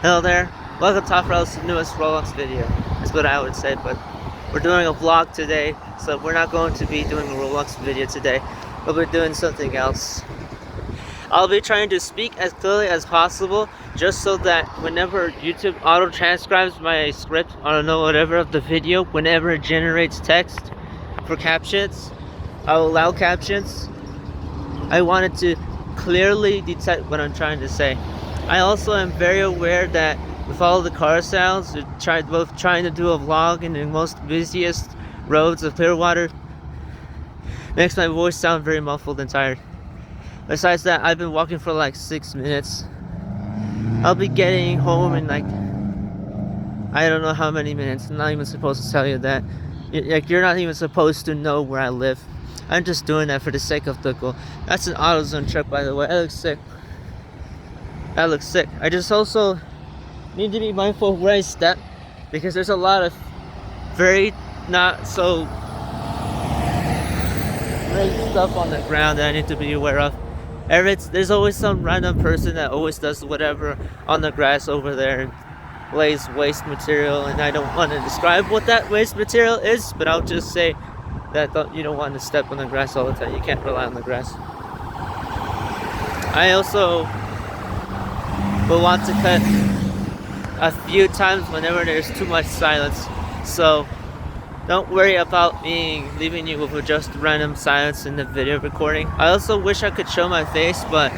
Hello there, welcome to Top Roll's newest Roblox video. That's what I would say, but we're doing a vlog today, so we're not going to be doing a Roblox video today. We'll be doing something else. I'll be trying to speak as clearly as possible, just so that whenever YouTube auto-transcribes my script, I don't know, whatever of the video, whenever it generates text for captions, I'll allow captions. I wanted to clearly detect what I'm trying to say. I also am very aware that with all the car sounds, both trying to do a vlog in the most busiest roads of Clearwater makes my voice sound very muffled and tired. Besides that, I've been walking for like 6 minutes. I'll be getting home in like, I don't know how many minutes. I'm not even supposed to tell you that. You're not even supposed to know where I live. I'm just doing that for the sake of the goal. That's an AutoZone truck, by the way. That looks sick. That looks sick. I just also need to be mindful of where I step, because there's a lot of very not so great stuff on the ground that I need to be aware of. There's always some random person that always does whatever on the grass over there and lays waste material, and I don't want to describe what that waste material is, but I'll just say that you don't want to step on the grass all the time. You can't rely on the grass. I also will want to cut a few times whenever there's too much silence, so don't worry about me leaving you with just random silence in the video recording. I also wish I could show my face, but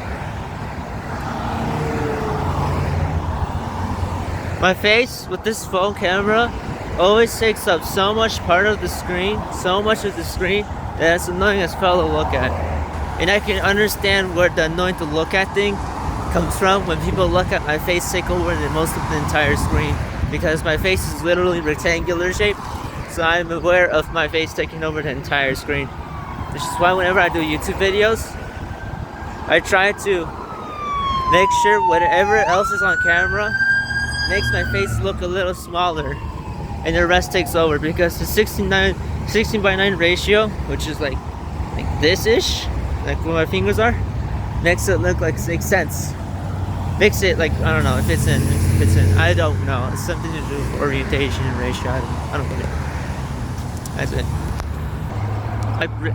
my face with this phone camera always takes up so much part of the screen, that it's annoying as hell to look at. And I can understand where the annoying to look at thing comes from when people look at my face take over most of the entire screen, because my face is literally rectangular shape, so I'm aware of my face taking over the entire screen. Which is why whenever I do YouTube videos, I try to make sure whatever else is on camera makes my face look a little smaller, and the rest takes over, because the 16 by 9 ratio, which is like this-ish, like where my fingers are, makes it look like 6 cents. Makes it like, I don't know, it fits in, I don't know, it's something to do with orientation and ratio, I don't get it. That's it.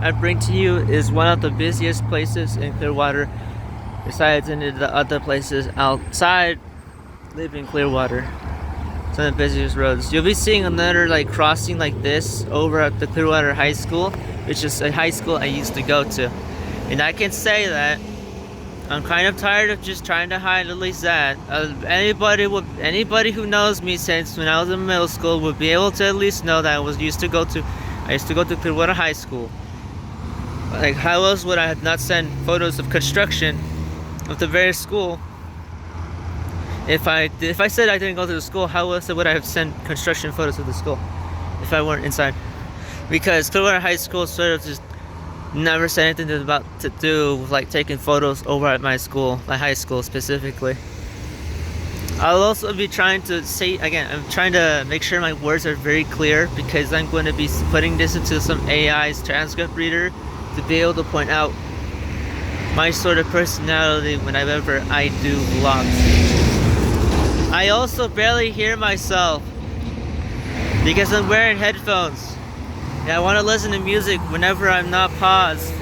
I bring to you is one of the busiest places in Clearwater, besides any of the other places outside living Clearwater. It's one of the busiest roads. You'll be seeing another like crossing like this over at the Clearwater High School, which is a high school I used to go to. And I can say that I'm kind of tired of just trying to hide at least that. Anybody who knows me since when I was in middle school would be able to at least know that I used to go to Clearwater High School. Like, how else would I not send photos of construction of the very school? If I said I didn't go to the school, how else would I have sent construction photos of the school if I weren't inside? Because Clearwater High School sort of just never said anything to do with like taking photos over at my school, my high school specifically. I'll also be trying to say, again, I'm trying to make sure my words are very clear, because I'm going to be putting this into some AI's transcript reader to be able to point out my sort of personality whenever I do vlogs. I also barely hear myself because I'm wearing headphones. And I want to listen to music whenever I'm not paused.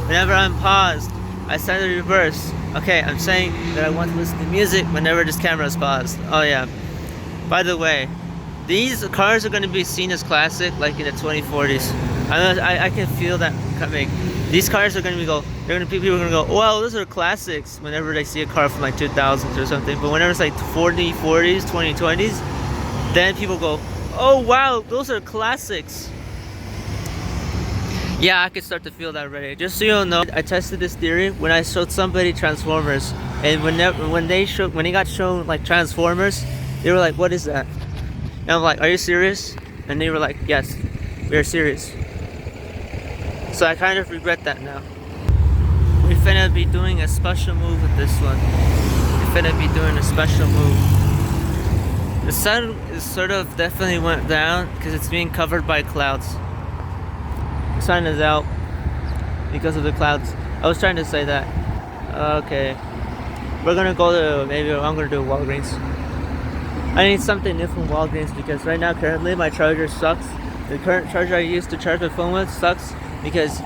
Whenever I'm paused, I set the reverse. Okay, I'm saying that I want to listen to music whenever this camera is paused. Oh yeah. By the way, these cars are going to be seen as classic like in the 2040s. I can feel that coming. These cars are going to people are going to go, well, those are classics whenever they see a car from like 2000s or something. But whenever it's like 40s, 2020s, then people go, oh wow, those are classics. Yeah, I could start to feel that already. Just so you know, I tested this theory when I showed somebody Transformers, and when he got shown like Transformers, they were like, "What is that?" And I'm like, "Are you serious?" And they were like, "Yes, we are serious." So I kind of regret that now. We're finna be doing a special move with this one. We're finna be doing a special move. The sun is sort of definitely went down because it's being covered by clouds. The sun is out because of the clouds. I was trying to say that. Okay. We're gonna go to, maybe I'm gonna do Walgreens. I need something new from Walgreens because right now currently my charger sucks. The current charger I use to charge my phone with sucks because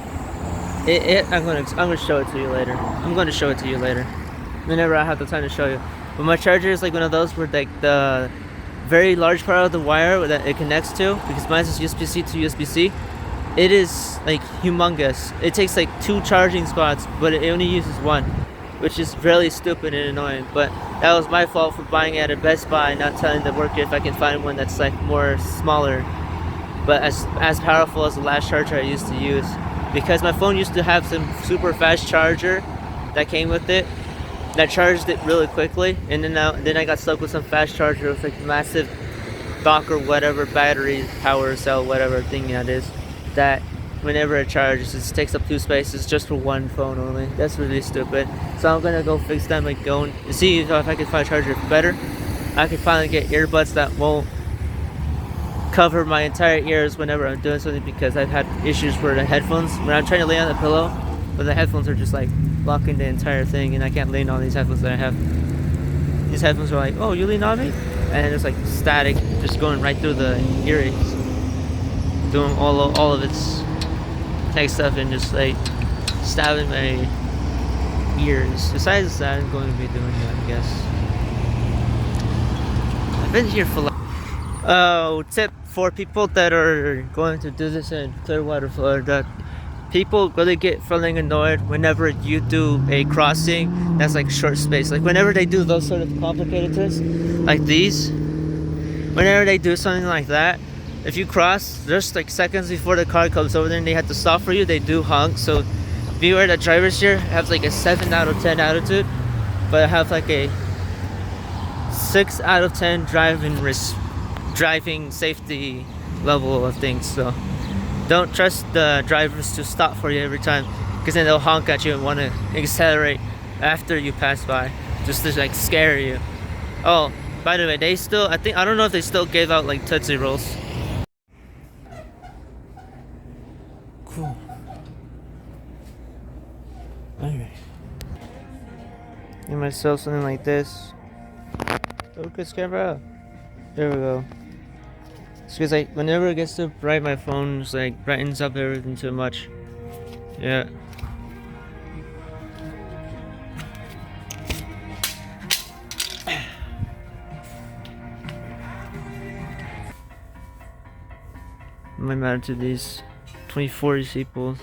I'm gonna show it to you later. I'm gonna show it to you later. Whenever I have the time to show you. But my charger is like one of those where like the very large part of the wire that it connects to, because mine is USB-C to USB-C, it is like humongous. It takes like 2 charging spots, but it only uses 1, which is really stupid and annoying. But that was my fault for buying it at Best Buy, not telling the worker if I can find one that's like more smaller, but as powerful as the last charger I used to use. Because my phone used to have some super fast charger that came with it, that charged it really quickly, and then I got stuck with some fast charger with like massive dock or whatever battery power cell whatever thing that is, that whenever it charges it takes up 2 spaces just for 1 phone only. That's really stupid. So I'm gonna go fix that, like go and see if I can find a charger better. I can finally get earbuds that won't cover my entire ears whenever I'm doing something, because I've had issues where the headphones, when I'm trying to lay on the pillow, but the headphones are just like blocking the entire thing, and I can't lean on these headphones that I have. These headphones are like, oh, you lean on me? And it's like static, just going right through the earrings, doing all of its tech stuff and just like stabbing my ears. Besides that, I'm going to be doing that, I guess. I've been here for like... Oh, tip for people that are going to do this in Clearwater, Florida. People really get feeling annoyed whenever you do a crossing that's like short space. Like whenever they do those sort of complicated things, like these, whenever they do something like that, if you cross just like seconds before the car comes over there and they have to stop for you, they do honk. So beware that drivers here have like a 7 out of 10 attitude, but have like a 6 out of 10 driving safety level of things. So don't trust the drivers to stop for you every time, because then they'll honk at you and want to accelerate after you pass by, just to like scare you. Oh, by the way, they still, I don't know if they still gave out like Tootsie Rolls. Cool. Alright. Get myself something like this. Focus camera. There we go. It's because like whenever it gets too bright, my phone just like brightens up everything too much. Yeah. I'm mad to these 24 people, so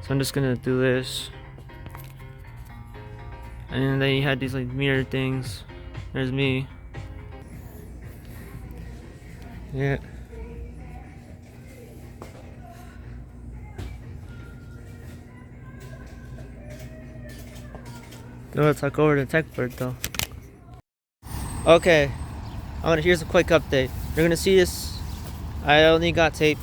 I'm just gonna do this. And then you had these like mirror things. There's me. Yeah. Let's talk over the tech bird though. Okay, here's a quick update. You're gonna see this. I only got tape.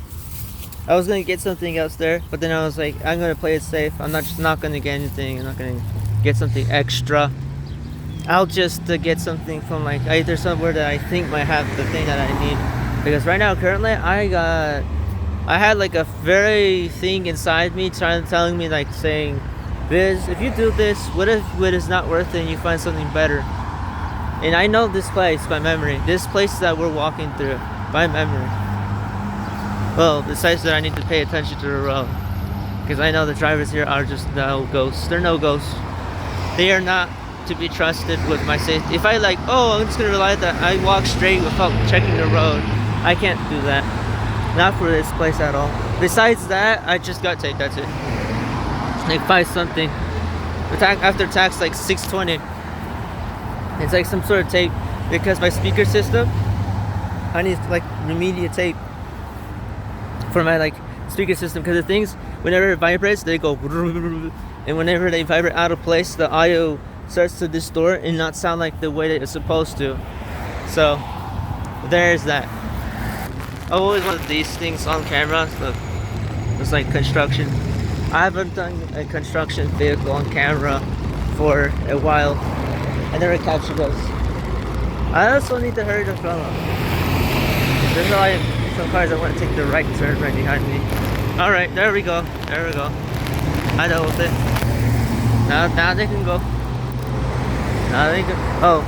I was gonna get something else there, but then I was like, I'm gonna play it safe. I'm not gonna get anything. I'm not gonna get something extra. I'll just get something from like either somewhere that I think might have the thing that I need. Because right now, currently, I had like a very thing inside me telling me like saying, Biz, if you do this, what if it is not worth it and you find something better? And I know this place by memory. This place that we're walking through by memory. Well, besides that, I need to pay attention to the road, because I know the drivers here are just no ghosts. They're no ghosts. They are not to be trusted with my safety. If I like, oh, I'm just gonna rely that I walk straight without checking the road, I can't do that. Not for this place at all. Besides that, I just got tape. That's it. Like 5 something. After tax, like 620. It's like some sort of tape, because my speaker system, I need like remediate tape for my like speaker system, because the things, whenever it vibrates, they go, and whenever they vibrate out of place, the audio starts to distort and not sound like the way that it's supposed to. So there's that. I always wanted these things on camera. Look, it's like construction. I haven't done a construction vehicle on camera for a while. I never captured those. I also need to hurry the phone up. There's like some cars that want to take the right turn right behind me. Alright, there we go. There we go. I dealt with it. Now they can go. Now they can. Oh,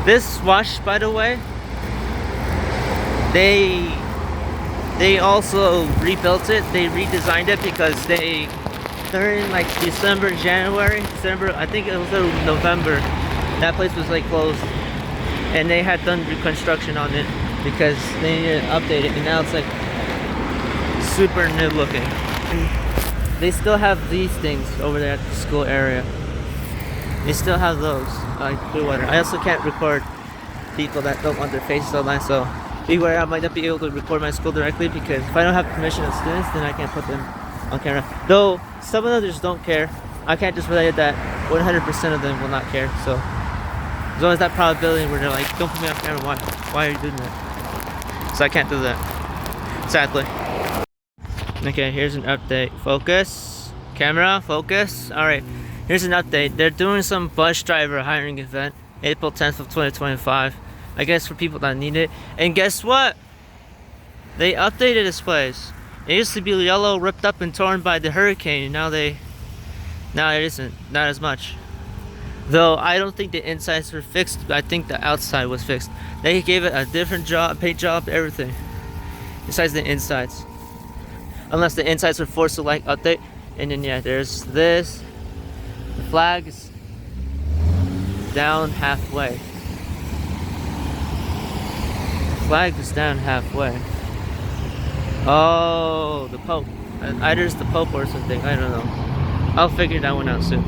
this wash, by the way, they also rebuilt it. They redesigned it because during like December, I think it was November, that place was like closed, and they had done reconstruction on it because they needed to update it, and now it's like super new looking. And they still have these things over there at the school area. They still have those, like blue water. I also can't record people that don't want their faces online, so beware, I might not be able to record my school directly because if I don't have permission of students, then I can't put them on camera. Though some of them just don't care. I can't just relate that 100% of them will not care. So there's always that probability where they're like, don't put me on camera, why are you doing that? So I can't do that, sadly. Okay, here's an update. Focus, camera, focus. Alright, here's an update. They're doing some bus driver hiring event, April 10th of 2025. I guess for people that need it. And guess what? They updated this place. It used to be yellow, ripped up and torn by the hurricane. Now it isn't. Not as much. Though I don't think the insides were fixed. I think the outside was fixed. They gave it a different job, paint job, everything. Besides the insides. Unless the insides were forced to like update. And then yeah, there's this. The flag's down halfway. Flag is down halfway. Oh, the Pope. Either it's the Pope or something. I don't know. I'll figure that one out soon.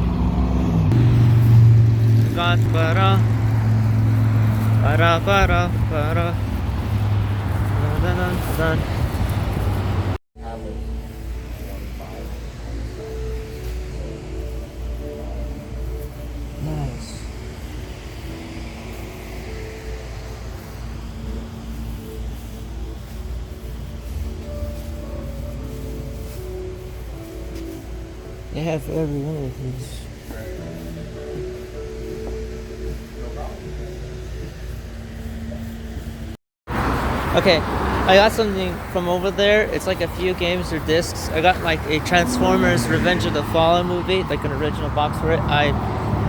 Nice. They have every one of these. Okay, I got something from over there. It's like a few games or discs. I got like a Transformers Revenge of the Fallen movie, like an original box for it. I'm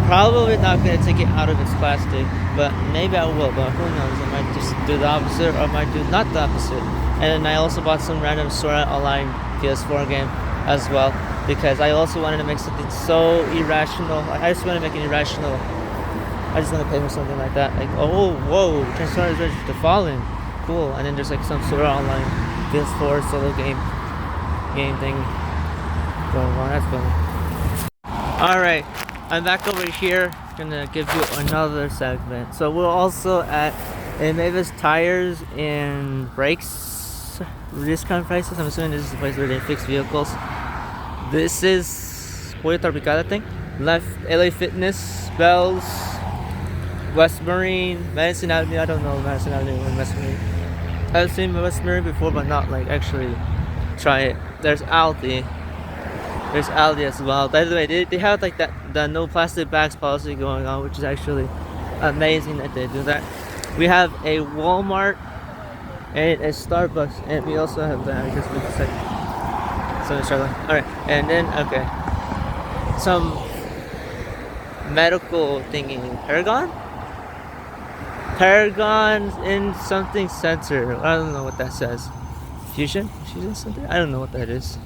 probably not gonna take it out of its plastic, but maybe I will, but who knows? I might just do the opposite, or I might do not the opposite. And then I also bought some random Sword Art Online PS4 game as well, because I also wanted to make something so irrational. I just want to make an irrational. I just want to pay for something like that. Like, oh, whoa, Transformers Revenge of the Fallen. Cool. And then there's like some Sword Art Online PS4 solo game thing going on. That's funny. Alright, I'm back over here. Gonna give you another segment. So we're also at Mavis Tires and Brakes discount prices. I'm assuming this is the place where they fix vehicles. This is Pollo Tropicana thing. Left LA Fitness, Bells, West Marine, Madison Avenue. I don't know Madison Avenue and West Marine. I've seen West Marine before, but not like actually try it. There's Aldi. There's Aldi as well. By the way, they have like the no plastic bags policy going on, which is actually amazing that they do that. We have a Walmart and a Starbucks, and we also have that. I just missed a second. So Charlotte. Alright, and then okay. Some medical thingy. Paragon in something center. I don't know what that says. Fusion center? I don't know what that is.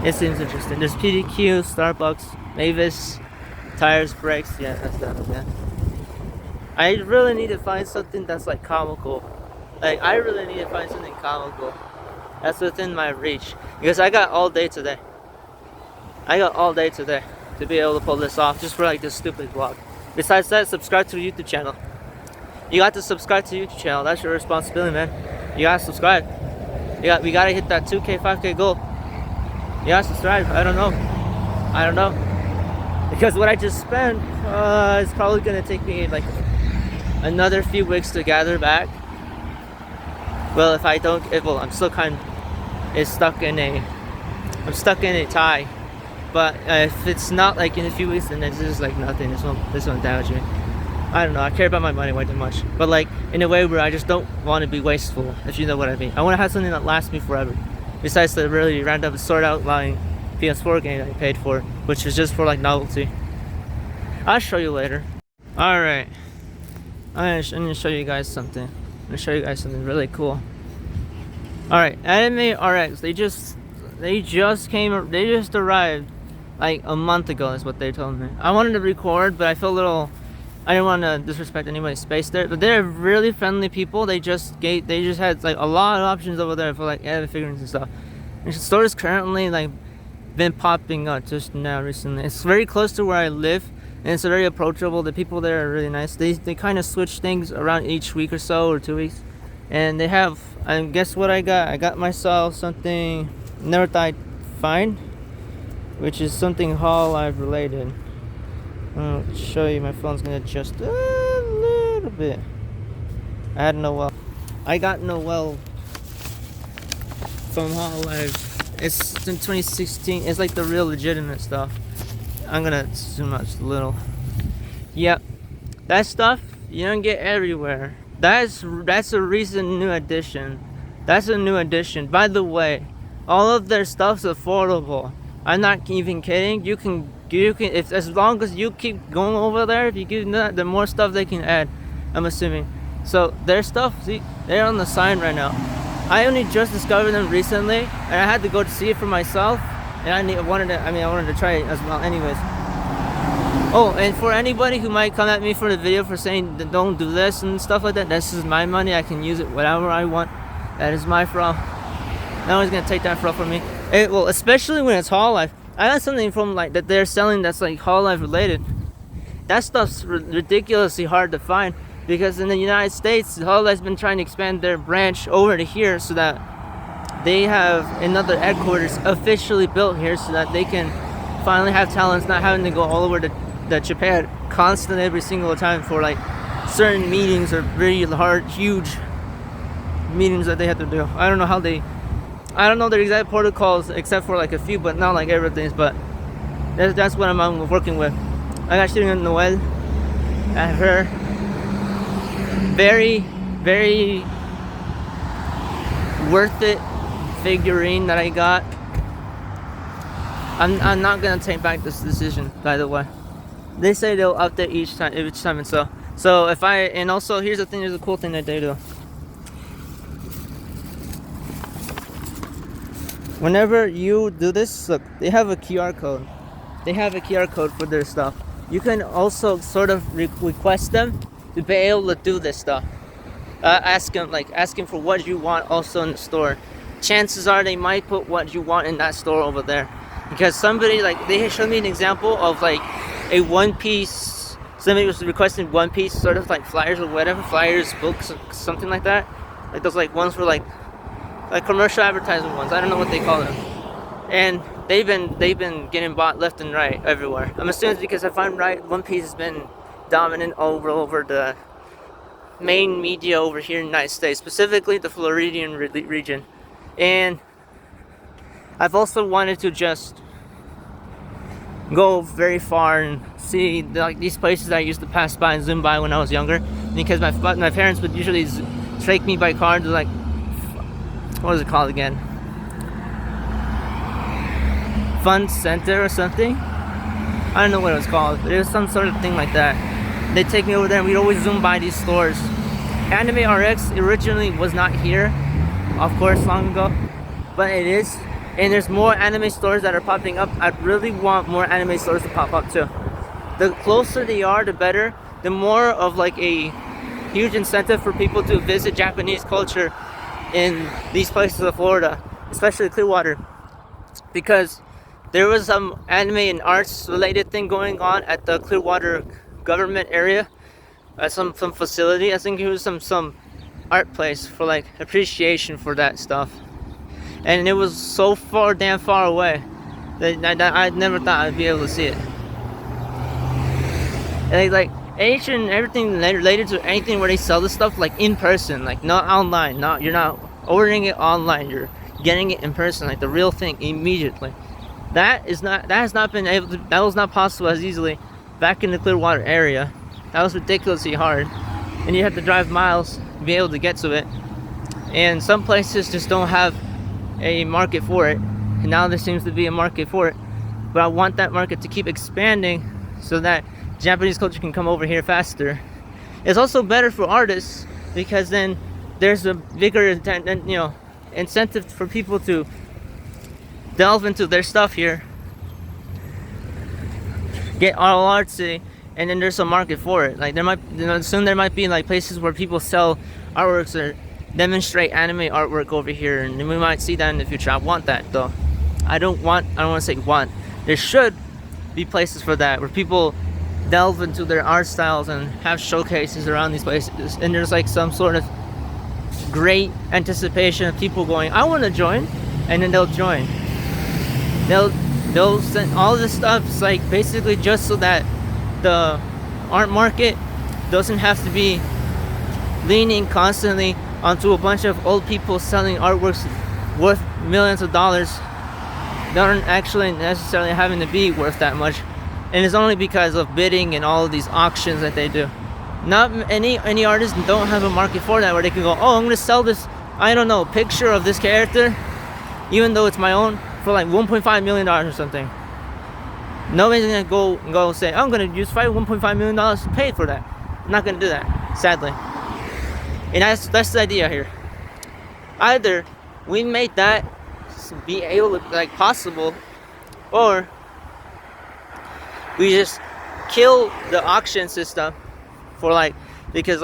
It seems interesting. There's PDQ, Starbucks, Mavis, Tires, Brakes. Yeah, that's that one, yeah. I really need to find something that's like comical. Like, I really need to find something comical that's within my reach. Because I got all day today. To be able to pull this off just for like this stupid vlog. Besides that, subscribe to the YouTube channel. You got to subscribe to the YouTube channel. That's your responsibility, man. You gotta subscribe. We gotta hit that 2K, 5K goal. You gotta subscribe. I don't know. Because what I just spent is probably gonna take me like another few weeks to gather back. Well, if I don't, I'm still I'm stuck in a tie. But if it's not like in a few weeks, then it's just like nothing. This won't damage me. I don't know. I care about my money way too much. But like in a way where I just don't want to be wasteful, if you know what I mean. I want to have something that lasts me forever. Besides the really random Sword Art Online PS4 game I paid for, which was just for like novelty. I'll show you later. Alright. I'm gonna show you guys something. I'm gonna show you guys something really cool. Alright, Anime RX, they just arrived like a month ago is what they told me. I wanted to record, but I feel a little, I didn't want to disrespect anybody's space there, but they're really friendly people. They just had like a lot of options over there for like anime figurines and stuff. And the store is currently like been popping up just now recently. It's very close to where I live, and it's very approachable. The people there are really nice. They kind of switch things around each week or so, or 2 weeks. And they have, and guess what I got? I got myself something never thought I'd find, which is something Hololive related. I'll show you. My phone's gonna adjust a little bit. I had Noel. I got Noel from Hololive. It's in 2016. It's like the real legitimate stuff. I'm gonna zoom out just a little. Yep, that stuff you don't get everywhere. That's a recent new addition. That's a new addition. By the way, all of their stuff's affordable. I'm not even kidding. You can if as long as you keep going over there, if you give that, the more stuff they can add. I'm assuming. So their stuff, see, they're on the sign right now. I only just discovered them recently, and I had to go to see it for myself. And I wanted to try it as well. Anyways. Oh, and for anybody who might come at me for the video for saying don't do this and stuff like that, this is my money. I can use it whatever I want. That is my fraud. No one's gonna take that fraud from me. Well, especially when it's Hololive. I got something from like that they're selling that's like Hololive related. That stuff's ridiculously hard to find because in the United States, Hololive's been trying to expand their branch over to here so that they have another headquarters officially built here so that they can finally have talents not having to go all over to Japan constantly every single time for like certain meetings or very hard, huge meetings that they have to do. I don't know their exact protocols except for like a few, but not like everything. But that's what I'm working with. I got shooting on Noel at her. Very, very worth it figurine that I got. I'm not gonna take back this decision, by the way. They say they'll update each time, and so if I, and also here's the thing, there's a cool thing that they do. Whenever you do this, look, they have a QR code. They have a QR code for their stuff. You can also sort of request them to be able to do this stuff. Ask them for what you want also in the store. Chances are they might put what you want in that store over there. Because somebody, like, they showed me an example of like a one piece, somebody was requesting one piece sort of like flyers or whatever, flyers, books, something like that. Like those like ones for like commercial advertising ones. I don't know what they call them. And they've been getting bought left and right everywhere. I'm assuming it's because if I'm right, One Piece has been dominant over the main media over here in the United States, specifically the Floridian region. And I've also wanted to just go very far and see like these places that I used to pass by and zoom by when I was younger, because my parents would usually take me by car to like, what is it called again? Fun Center or something? I don't know what it was called, but it was some sort of thing like that. They'd take me over there and we'd always zoom by these stores. Anime RX originally was not here, of course, long ago, but it is. And there's more anime stores that are popping up. I really want more anime stores to pop up too. The closer they are, the better. The more of like a huge incentive for people to visit Japanese culture in these places of Florida, especially Clearwater, because there was some anime and arts related thing going on at the Clearwater government area, at some facility. I think it was some art place for like appreciation for that stuff. And it was so damn far away that I never thought I'd be able to see it. And like anything, everything related to anything where they sell this stuff like in person, like not online. You're not ordering it online. You're getting it in person, like the real thing immediately. That was not possible as easily back in the Clearwater area. That was ridiculously hard, and you have to drive miles to be able to get to it. And some places just don't have a market for it, and now there seems to be a market for it. But I want that market to keep expanding so that Japanese culture can come over here faster. It's also better for artists because then there's a bigger incentive for people to delve into their stuff here, get all artsy, and then there's a market for it. Like soon there might be like places where people sell artworks or demonstrate anime artwork over here, and we might see that in the future. I want that though. I don't want to say want. There should be places for that where people delve into their art styles and have showcases around these places, and there's like some sort of great anticipation of people going, I want to join, and then they'll join. They'll send all this stuff. It's like basically just so that the art market doesn't have to be leaning constantly onto a bunch of old people selling artworks worth millions of dollars that aren't actually necessarily having to be worth that much, and it's only because of bidding and all of these auctions that they do. Not any artists don't have a market for that, where they can go, oh, I'm gonna sell this, I don't know, picture of this character, even though it's my own, for like $1.5 million or something. Nobody's gonna go say, I'm gonna use $1.5 million to pay for that. I'm not gonna do that, sadly. And that's the idea here. Either we make that be able to, like, possible, or we just kill the auction system for because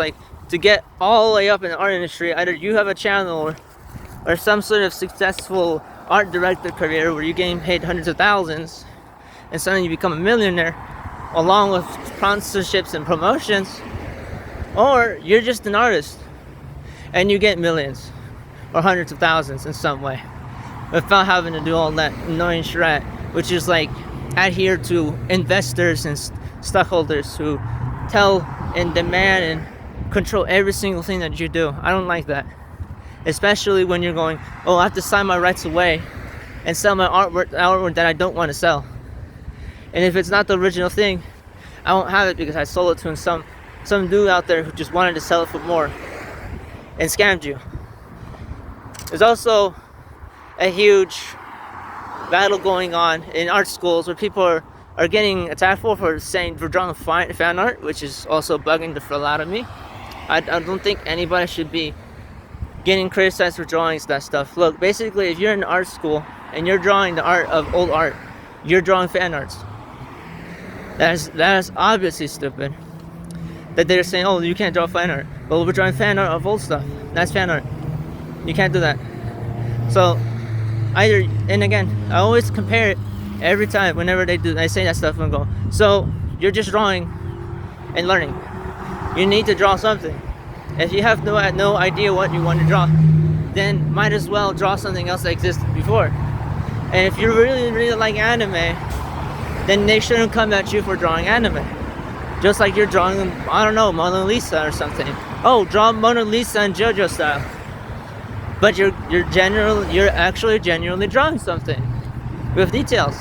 to get all the way up in the art industry, either you have a channel or some sort of successful art director career where you're getting paid hundreds of thousands and suddenly you become a millionaire along with sponsorships and promotions, or you're just an artist and you get millions or hundreds of thousands in some way without having to do all that annoying shit, which is like adhere to investors and stockholders who tell and demand and control every single thing that you do. I don't like that, especially when you're going, oh, I have to sign my rights away and sell my artwork that I don't want to sell, and if it's not the original thing, I won't have it because I sold it to some dude out there who just wanted to sell it for more and scammed you. There's also a huge battle going on in art schools where people are getting attacked for drawing fan art, which is also bugging the hell out of me. I don't think anybody should be getting criticized for drawing that stuff. Look, basically, if you're in art school and you're drawing the art of old art, you're drawing fan arts. That is obviously stupid. That they're saying, oh, you can't draw fan art. Well, we're drawing fan art of old stuff. That's fan art. You can't do that. So, and again, I always compare it every time whenever I say that stuff and go, so you're just drawing and learning. You need to draw something. If you have no idea what you want to draw, then might as well draw something else that existed before. And if you really, really like anime, then they shouldn't come at you for drawing anime. Just like you're drawing, I don't know, Mona Lisa or something. Oh, draw Mona Lisa in JoJo style. But you're actually genuinely drawing something with details.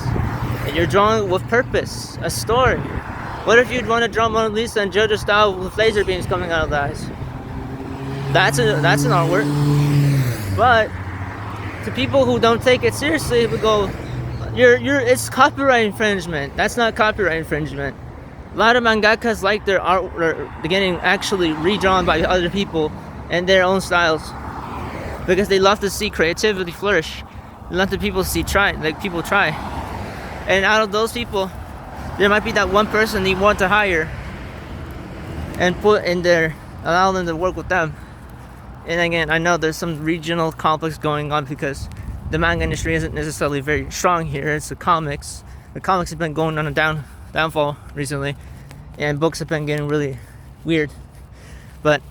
And you're drawing with purpose, a story. What if you'd want to draw Mona Lisa in JoJo style with laser beams coming out of the eyes? That's an artwork. But to people who don't take it seriously, it would go, it's copyright infringement. That's not copyright infringement. A lot of mangakas like their art getting actually redrawn by other people and their own styles, because they love to see creativity flourish. They love to people try. And out of those people, there might be that one person they want to hire and allow them to work with them. And again, I know there's some regional conflicts going on because the manga industry isn't necessarily very strong here. It's the comics. The comics have been going on a downfall recently, and books have been getting really weird. But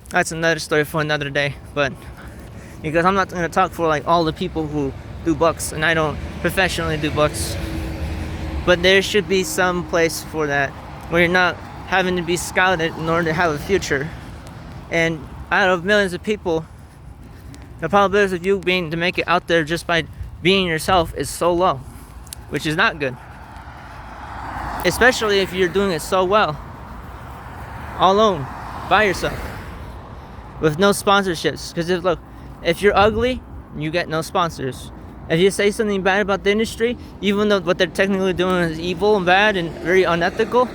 that's another story for another day. But because I'm not going to talk for like all the people who do books, and I don't professionally do books. But there should be some place for that, where you're not having to be scouted in order to have a future. And out of millions of people, the probability of you being to make it out there just by being yourself is so low, which is not good. Especially if you're doing it so well, all alone, by yourself, with no sponsorships. Because if you're ugly, you get no sponsors. If you say something bad about the industry, even though what they're technically doing is evil and bad and very unethical,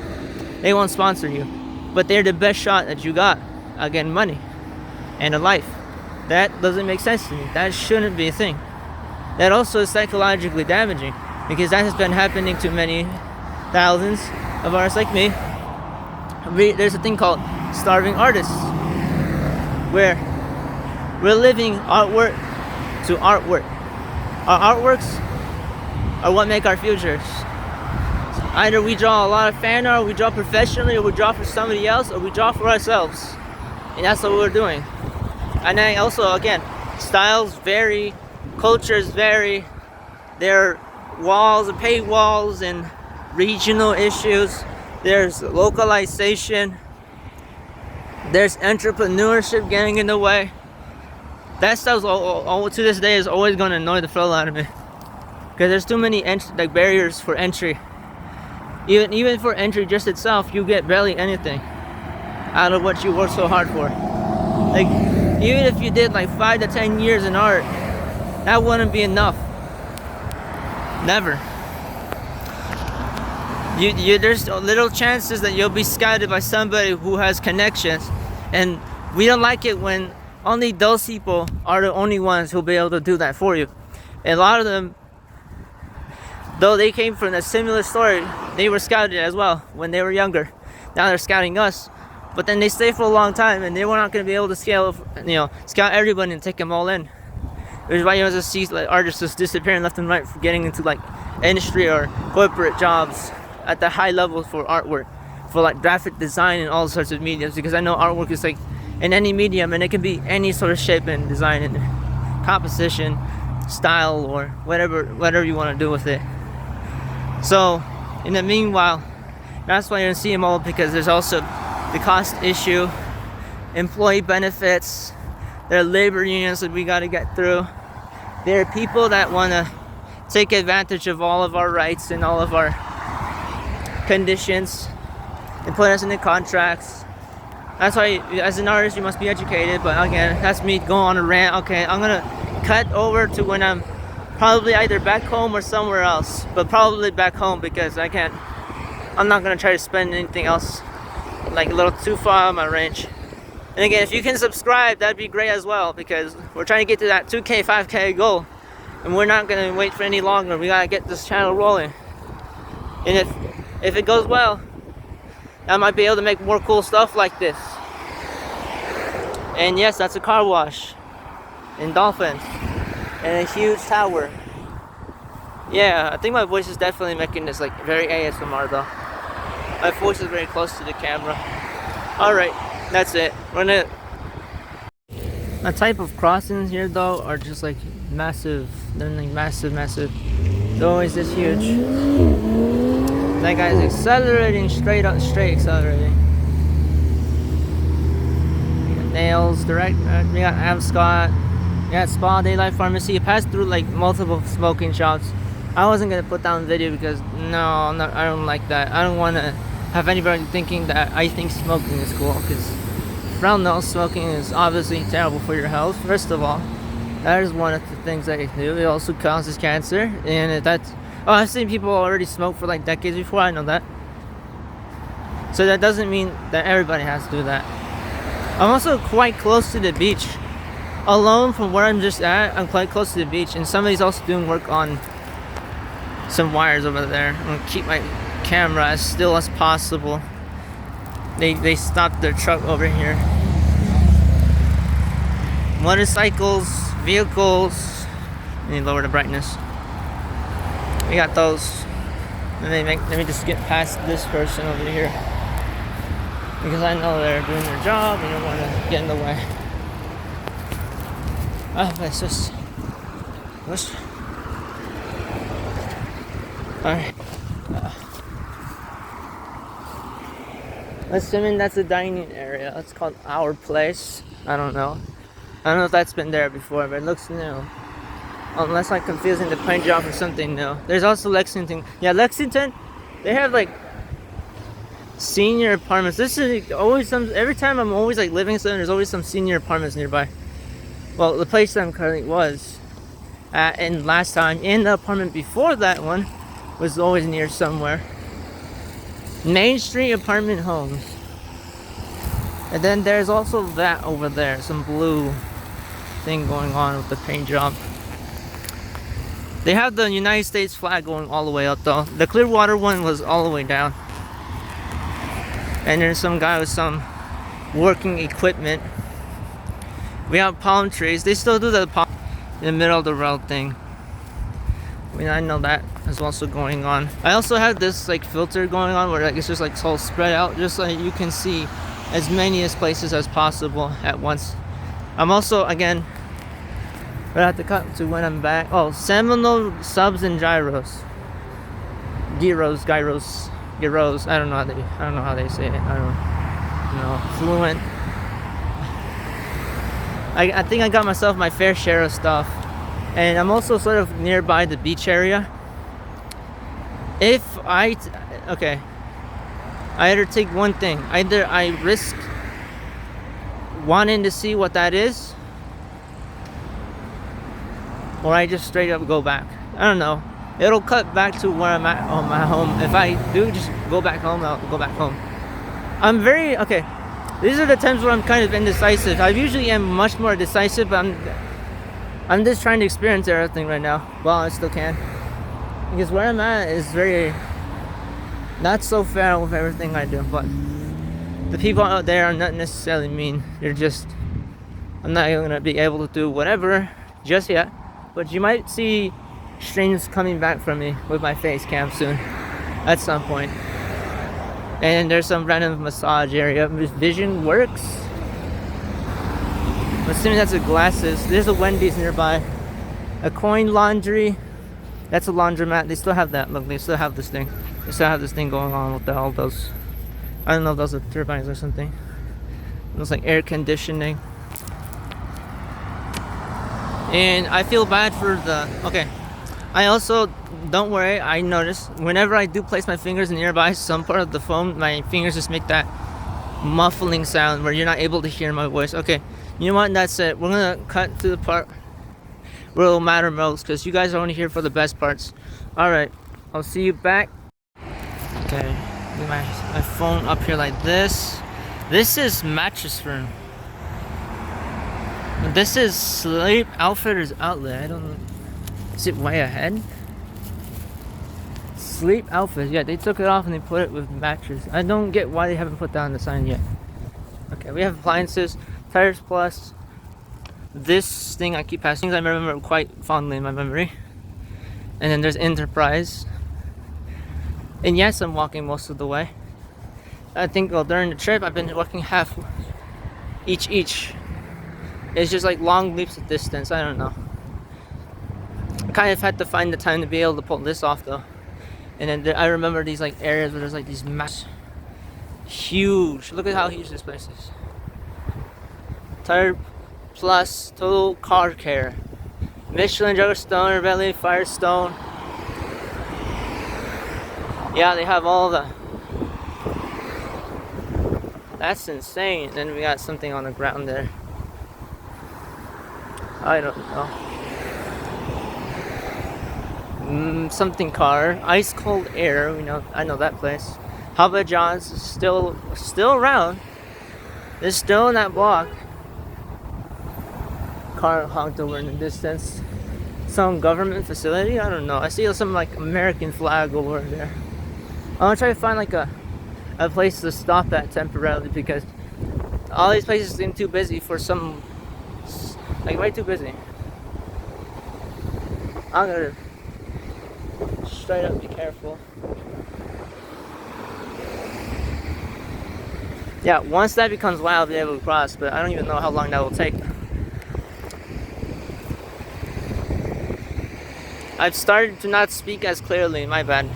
they won't sponsor you. but they're the best shot that you got at getting money and a life. That doesn't make sense to me. That shouldn't be a thing. That also is psychologically damaging, because that has been happening to many thousands of artists like me. There's a thing called starving artists, where we're living artwork to artwork. Our artworks are what make our futures. Either we draw a lot of fan art, or we draw professionally, or we draw for somebody else, or we draw for ourselves. And that's what we're doing. And then also, again, styles vary, cultures vary. There are walls and paywalls and regional issues. There's localization. There's entrepreneurship getting in the way. That stuff to this day is always going to annoy the hell out of me, because there's too many barriers for entry. Even for entry just itself, you get barely anything out of what you work so hard for. Like, even if you did like 5 to 10 years in art, that wouldn't be enough. Never. There's little chances that you'll be scouted by somebody who has connections, and we don't like it when only those people are the only ones who'll be able to do that for you. And a lot of them, though they came from a similar story, they were scouted as well when they were younger. Now they're scouting us, but then they stay for a long time, and they were not going to be able to scout everybody and take them all in. Which is why you just see like artists just disappearing left and right for getting into like industry or corporate jobs at the high level for artwork, for like graphic design and all sorts of mediums. Because I know artwork is like in any medium, and it can be any sort of shape and design and composition, style, or whatever you want to do with it. So in the meanwhile, that's why you're gonna see them all, because there's also the cost issue, employee benefits, there are labor unions that we got to get through. There are people that want to take advantage of all of our rights and all of our conditions and put us into contracts. That's why, as an artist, you must be educated. But again, that's me going on a rant. Okay, I'm gonna cut over to when I'm probably either back home or somewhere else, but probably back home, because I'm not gonna try to spend anything else like a little too far on my range. And again, if you can subscribe, that'd be great as well, because we're trying to get to that 2K, 5K goal, and we're not gonna wait for any longer. We gotta get this channel rolling. And if it goes well, I might be able to make more cool stuff like this. And yes, that's a car wash in Dolphins and a huge tower. Yeah, I think my voice is definitely making this like very ASMR though. My voice is very close to the camera. Alright, that's it. A type of crossings here though are just like massive. They're like massive. They're always this huge. That guy's accelerating, straight accelerating. We got Nails, Direct, we got Amscott, we got Spa, Daylight Pharmacy. It passed through like multiple smoking shops. I wasn't gonna put down video because I don't like that. I don't want to have anybody thinking that I think smoking is cool, because round nose smoking is obviously terrible for your health. First of all, that is one of the things that it do. It also causes cancer, and I've seen people already smoke for like decades before. I know that. So that doesn't mean that everybody has to do that. I'm also quite close to the beach. Alone from where I'm just at, I'm quite close to the beach, and somebody's also doing work on some wires over there. I'm gonna keep my camera as still as possible. They stopped their truck over here. Motorcycles, vehicles. Let me lower the brightness. We got those. Let me just get past this person over here, because I know they're doing their job and I don't want to get in the way. Let's just alright. Assuming that's a dining area. It's called Our Place. I don't know if that's been there before, but it looks new. Unless I'm confusing the paint job for something new. There's also Lexington. Yeah, Lexington, they have like senior apartments. This is always every time I'm always like living somewhere, there's always some senior apartments nearby. Well, the place that I'm currently was at, and last time, in the apartment before that one, was always near somewhere. Main Street apartment homes. And then there's also that over there, some blue thing going on with the paint job. They have the United States flag going all the way up though. The Clearwater one was all the way down. And there's some guy with some working equipment. We have palm trees. They still do the palm in the middle of the road thing. I mean, I know that is also going on. I also have this like filter going on where like it's just like it's all spread out, just so you can see as many as places as possible at once. I'm also again gonna have to cut to when I'm back. Oh, Seminole subs and gyros. Gyros. I don't know how they say it. I don't know. Fluent. I think I got myself my fair share of stuff. And I'm also sort of nearby the beach area. I either take one thing. Either I risk wanting to see what that is, or I just straight up go back. I don't know. It'll cut back to where I'm at on my home. If I do just go back home, I'll go back home. I'm very, okay. These are the times where I'm kind of indecisive. I usually am much more decisive, but I'm just trying to experience everything right now while I still can. Because where I'm at is very not so fair with everything I do, but the people out there are not necessarily mean. They're just, I'm not gonna be able to do whatever just yet, but you might see streams coming back from me with my face cam soon at some point. And there's some random massage area. Vision Works. I'm assuming that's the glasses. There's a Wendy's nearby. A coin laundry. That's a laundromat. They still have that. Look, they still have this thing. They still have this thing going on with all those. I don't know if those are turbines or something. It looks like air conditioning. And I feel bad for the. Okay. I also, don't worry, I notice whenever I do place my fingers nearby some part of the phone, my fingers just make that muffling sound where you're not able to hear my voice. Okay, you know what? That's it. We're gonna cut to the part where it'll matter most, because you guys are only here for the best parts. Alright, I'll see you back. Okay, my phone up here like this. This is mattress room. This is Sleep Outfitters Outlet. I don't know. Is it way ahead? Sleep Outfit. Yeah, they took it off and they put it with mattress. I don't get why they haven't put that on the sign yet. Okay, we have appliances, Tires Plus. This thing I keep passing, I remember quite fondly in my memory. And then there's Enterprise. And yes, I'm walking most of the way. I think during the trip I've been walking half each. It's just like long leaps of distance. I don't know. I kind of had to find the time to be able to pull this off though. And then I remember these like areas where there's like these huge. Look at how huge this place is. Tire Plus Total Car Care. Michelin, Stone, Bentley, Firestone. Yeah, they have all the. That's insane. Then we got something on the ground there. I don't know. Something car, Ice Cold Air. I know that place. Hubba John's is still around. It's still in that block. Car honked over in the distance. Some government facility. I don't know. I see some like American flag over there. I'm gonna try to find like a place to stop at temporarily, because all these places seem too busy for some. Like way too busy. I'm gonna straight up be careful. Yeah, once that becomes wild, I'll be able to cross, but I don't even know how long that will take. I've started to not speak as clearly, my bad.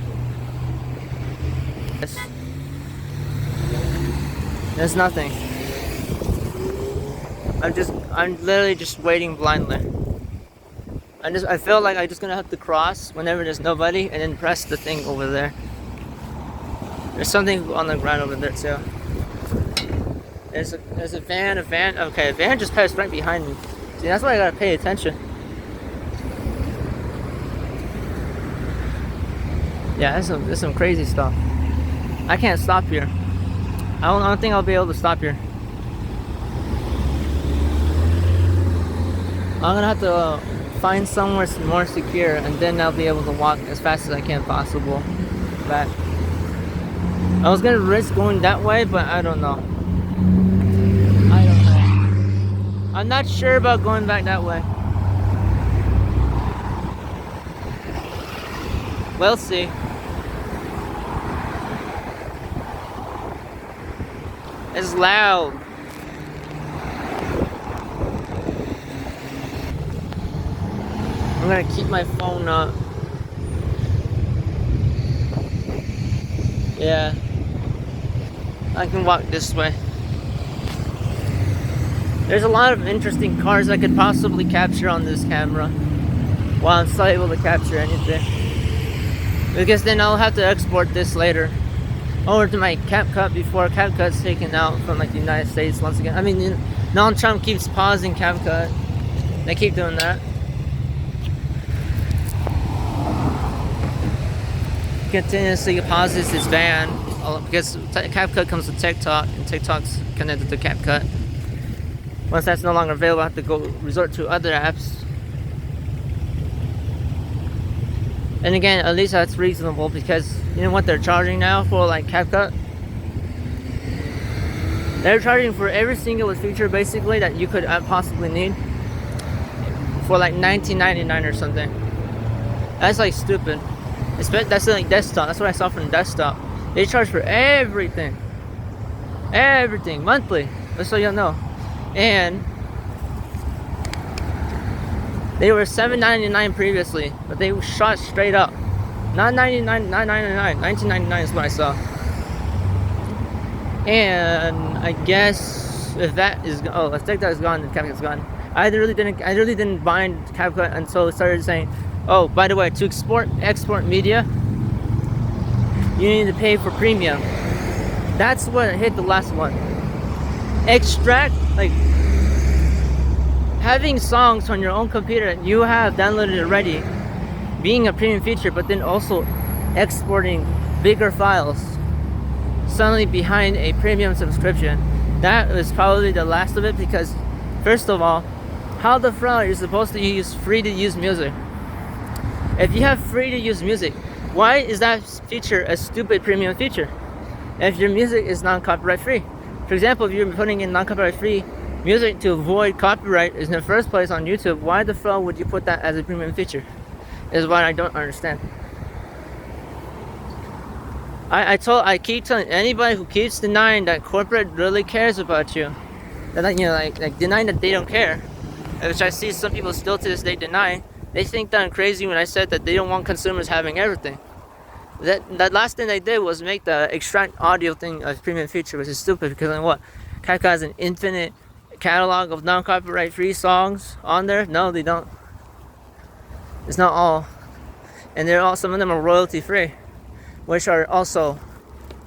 There's nothing. I'm literally just waiting blindly. I feel like I'm just gonna have to cross whenever there's nobody and then press the thing over there. There's something on the ground over there too. There's a van. Okay, a van just passed right behind me. See, that's why I gotta pay attention. Yeah, there's some crazy stuff. I can't stop here. I don't think I'll be able to stop here. I'm gonna have to find somewhere more secure, and then I'll be able to walk as fast as I can possible back. I was gonna risk going that way, but I don't know. I don't know. I'm not sure about going back that way. We'll see. It's loud. I'm gonna keep my phone up. Yeah. I can walk this way. There's a lot of interesting cars I could possibly capture on this camera while I'm still able to capture anything. Because then I'll have to export this later over to my CapCut before CapCut's taken out from like the United States once again. I mean, Donald Trump keeps pausing CapCut. They keep doing that. Continuously pauses his ban because CapCut comes with TikTok and TikTok's connected to CapCut. Once that's no longer available, I have to go resort to other apps. And again, at least that's reasonable because you know what they're charging now for like CapCut? They're charging for every single feature basically that you could possibly need for like $19.99 or something. That's like stupid. That's like desktop. That's what I saw from desktop. They charge for everything. Everything. Monthly. Just so you know. And they were $7.99 previously, but they shot straight up. Not $99, not $9.99. $19.99 is what I saw. And I guess if that is if TikTok is gone, then CapCut's gone. I really didn't bind CapCut until it started saying, oh, by the way, to export media, you need to pay for premium. That's what hit the last one. Extract, like having songs on your own computer that you have downloaded already, being a premium feature, but then also exporting bigger files suddenly behind a premium subscription. That was probably the last of it because, first of all, how the fuck are you supposed to use free to use music? If you have free to use music, why is that feature a stupid premium feature? If your music is non-copyright free. For example, if you're putting in non-copyright free music to avoid copyright in the first place on YouTube, why the fuck would you put that as a premium feature? Is what I don't understand. I keep telling anybody who keeps denying that corporate really cares about you, that like denying that they don't care, which I see some people still to this day deny. They think that I'm crazy when I said that they don't want consumers having everything. That last thing they did was make the extract audio thing a premium feature, which is stupid because then what? CapCut has an infinite catalog of non-copyright free songs on there. No, they don't. It's not all, and some of them are royalty free, which are also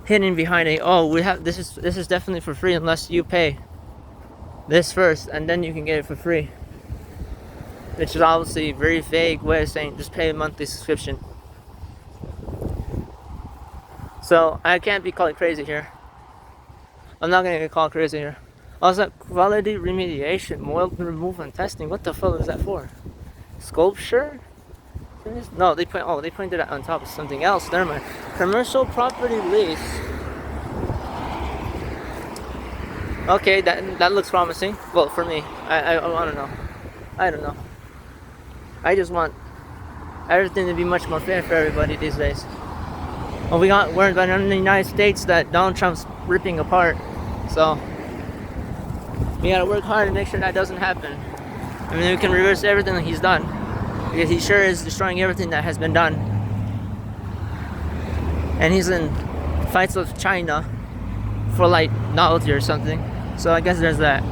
hidden behind this is definitely for free unless you pay this first and then you can get it for free, which is obviously a very vague way of saying just pay a monthly subscription. So I can't be called crazy here. I'm not gonna get called crazy here. Also, quality remediation, mold removal and testing. What the fuck is that for? Sculpture? No, they pointed it on top of something else. Never mind. Commercial property lease. Okay, that looks promising. Well, for me, I don't know. I don't know. I just want everything to be much more fair for everybody these days. Well, we're in the United States that Donald Trump's ripping apart, so we gotta work hard to make sure that doesn't happen. I mean, we can reverse everything that he's done, because he sure is destroying everything that has been done. And he's in fights with China for like novelty or something. So I guess there's that.